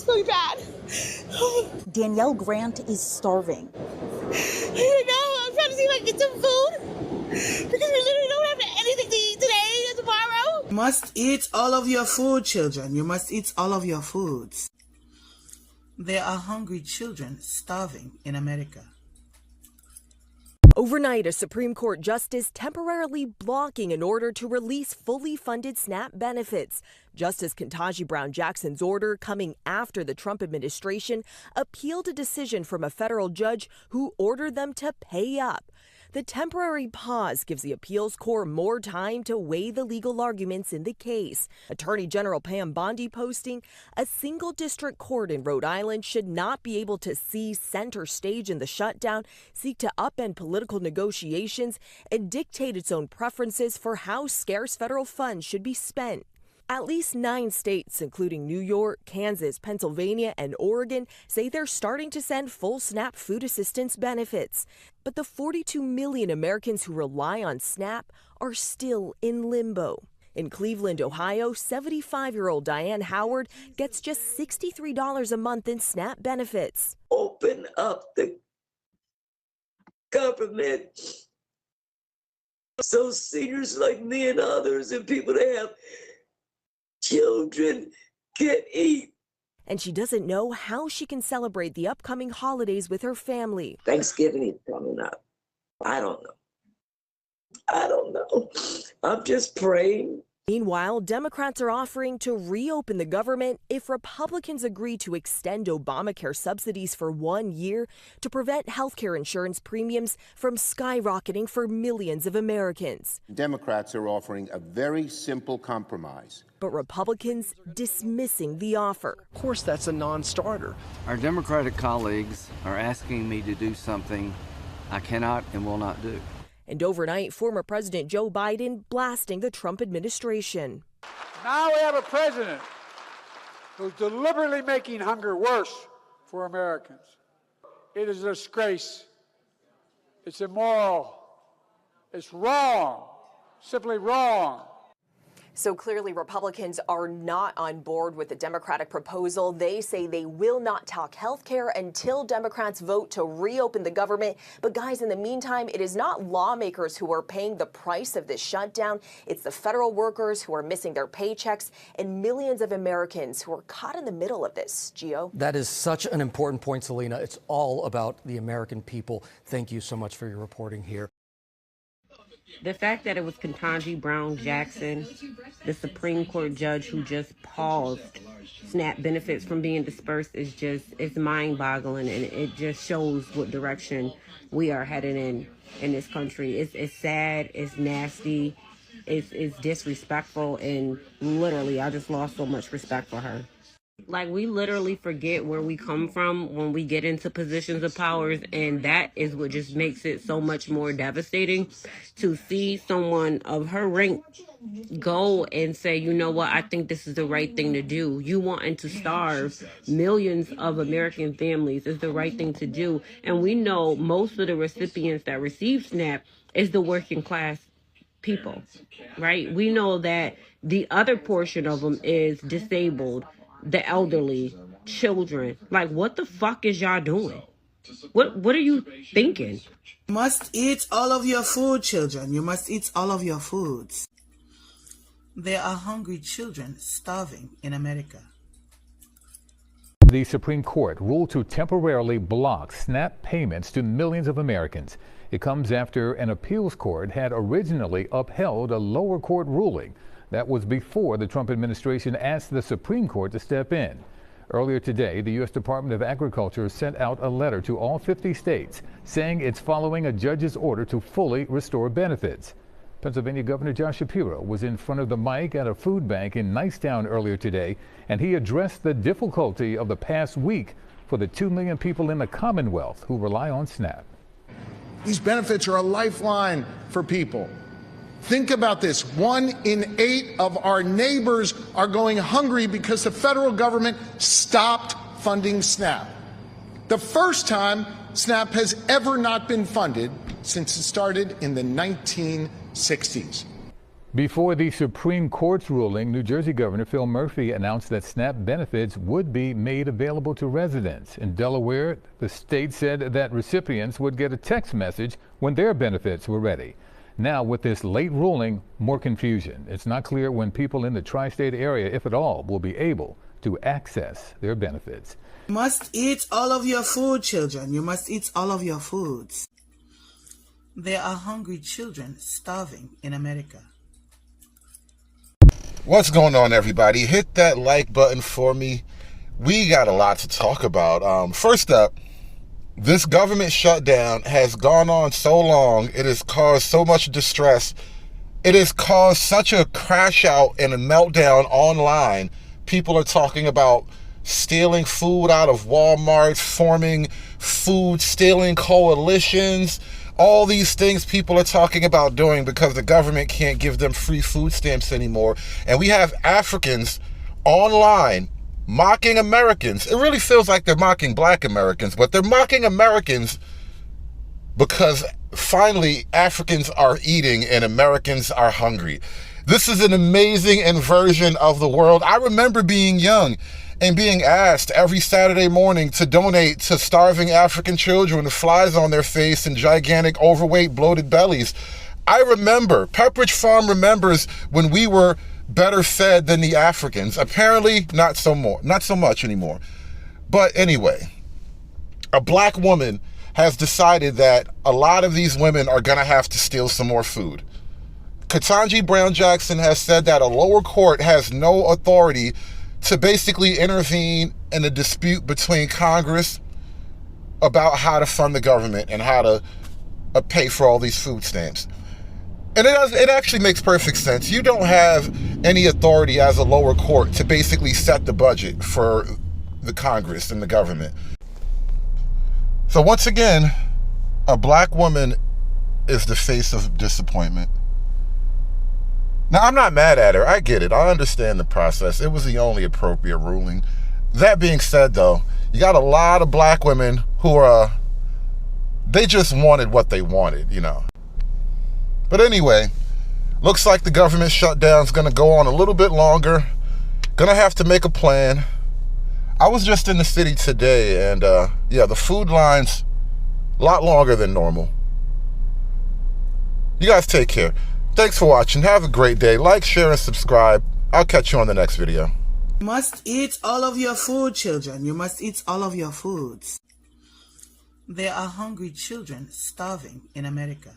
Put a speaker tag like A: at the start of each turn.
A: really bad.
B: Danielle Grant is starving.
A: I know, I'm trying to see if I can get some food because we literally don't have anything to eat today and tomorrow.
C: You must eat all of your food, children. You must eat all of your foods. There are hungry children starving in America.
D: Overnight, a Supreme Court justice temporarily blocking an order to release fully funded SNAP benefits. Justice Ketanji Brown Jackson's order, coming after the Trump administration appealed a decision from a federal judge who ordered them to pay up. The temporary pause gives the appeals court more time to weigh the legal arguments in the case. Attorney General Pam Bondi posting, a single district court in Rhode Island should not be able to seize center stage in the shutdown, seek to upend political negotiations, and dictate its own preferences for how scarce federal funds should be spent. At least 9 states, including New York, Kansas, Pennsylvania, and Oregon, say they're starting to send full SNAP food assistance benefits. But the 42 million Americans who rely on SNAP are still in limbo. In Cleveland, Ohio, 75-year-old Diane Howard gets just $63 a month in SNAP benefits.
E: Open up the government so seniors like me and others and people that have children can eat.
D: And she doesn't know how she can celebrate the upcoming holidays with her family.
E: Thanksgiving is coming up. I don't know. I'm just praying.
D: Meanwhile, Democrats are offering to reopen the government if Republicans agree to extend Obamacare subsidies for 1 year to prevent health care insurance premiums from skyrocketing for millions of Americans.
F: Democrats are offering a very simple compromise.
D: But Republicans dismissing the offer.
G: Of course, that's a non-starter.
H: Our Democratic colleagues are asking me to do something I cannot and will not do.
D: And overnight, former President Joe Biden blasting the Trump administration.
I: Now we have a president who's deliberately making hunger worse for Americans. It is a disgrace. It's immoral. It's wrong. Simply wrong.
D: So clearly Republicans are not on board with the Democratic proposal. They say they will not talk health care until Democrats vote to reopen the government. But guys, in the meantime, it is not lawmakers who are paying the price of this shutdown. It's the federal workers who are missing their paychecks and millions of Americans who are caught in the middle of this. Gio?
G: That is such an important point, Selena. It's all about the American people. Thank you so much for your reporting here.
J: The fact that it was Ketanji Brown Jackson, the Supreme Court judge who just paused SNAP benefits from being dispersed it's mind-boggling, and it just shows what direction we are headed in this country. It's sad, it's nasty, it's disrespectful, and literally I just lost so much respect for her. Like, we literally forget where we come from when we get into positions of powers, and that is what just makes it so much more devastating to see someone of her rank go and say, you know what, I think this is the right thing to do. You wanting to starve millions of American families is the right thing to do. And we know most of the recipients that receive SNAP is the working class people, right? We know that the other portion of them is disabled, the elderly, children. Like, what the fuck is y'all doing? What are you thinking?
C: You must eat all of your food, children. You must eat all of your foods. There are hungry children starving in America.
K: The Supreme Court ruled to temporarily block SNAP payments to millions of Americans. It comes after an appeals court had originally upheld a lower court ruling. That was before the Trump administration asked the Supreme Court to step in. Earlier today, the U.S. Department of Agriculture sent out a letter to all 50 states saying it's following a judge's order to fully restore benefits. Pennsylvania Governor Josh Shapiro was in front of the mic at a food bank in Nicetown earlier today, and he addressed the difficulty of the past week for the 2 million people in the Commonwealth who rely on SNAP.
L: These benefits are a lifeline for people. Think about this. 1 in 8 of our neighbors are going hungry because the federal government stopped funding SNAP. The first time SNAP has ever not been funded since it started in the 1960s.
K: Before the Supreme Court's ruling, New Jersey Governor Phil Murphy announced that SNAP benefits would be made available to residents. In Delaware, the state said that recipients would get a text message when their benefits were ready. Now, with this late ruling, more confusion. It's not clear when people in the tri-state area, if at all, will be able to access their benefits.
C: You must eat all of your food, children. You must eat all of your foods. There are hungry children starving in America.
M: What's going on, everybody? Hit that like button for me. We got a lot to talk about. First up, this government shutdown has gone on so long. It has caused so much distress. It has caused such a crash out and a meltdown online. People are talking about stealing food out of Walmart, forming food stealing coalitions. All these things people are talking about doing because the government can't give them free food stamps anymore. And we have Africans online mocking Americans. It really feels like they're mocking black Americans, but they're mocking Americans because finally Africans are eating and Americans are hungry. This is an amazing inversion of the world. I remember being young and being asked every Saturday morning to donate to starving African children with flies on their face and gigantic, overweight, bloated bellies. I remember, Pepperidge Farm remembers when we were better fed than the Africans. Apparently, not so much anymore. But anyway, a black woman has decided that a lot of these women are gonna have to steal some more food. Ketanji Brown Jackson has said that a lower court has no authority to basically intervene in a dispute between Congress about how to fund the government and how to pay for all these food stamps. And it actually makes perfect sense. You don't have any authority as a lower court to basically set the budget for the Congress and the government. So once again, a black woman is the face of disappointment. Now, I'm not mad at her. I get it. I understand the process. It was the only appropriate ruling. That being said, though, you got a lot of black women who they just wanted what they wanted, you know. But anyway, looks like the government shutdown's going to go on a little bit longer. Going to have to make a plan. I was just in the city today, and yeah, the food line's a lot longer than normal. You guys take care. Thanks for watching. Have a great day. Like, share, and subscribe. I'll catch you on the next video.
C: You must eat all of your food, children. You must eat all of your foods. There are hungry children starving in America.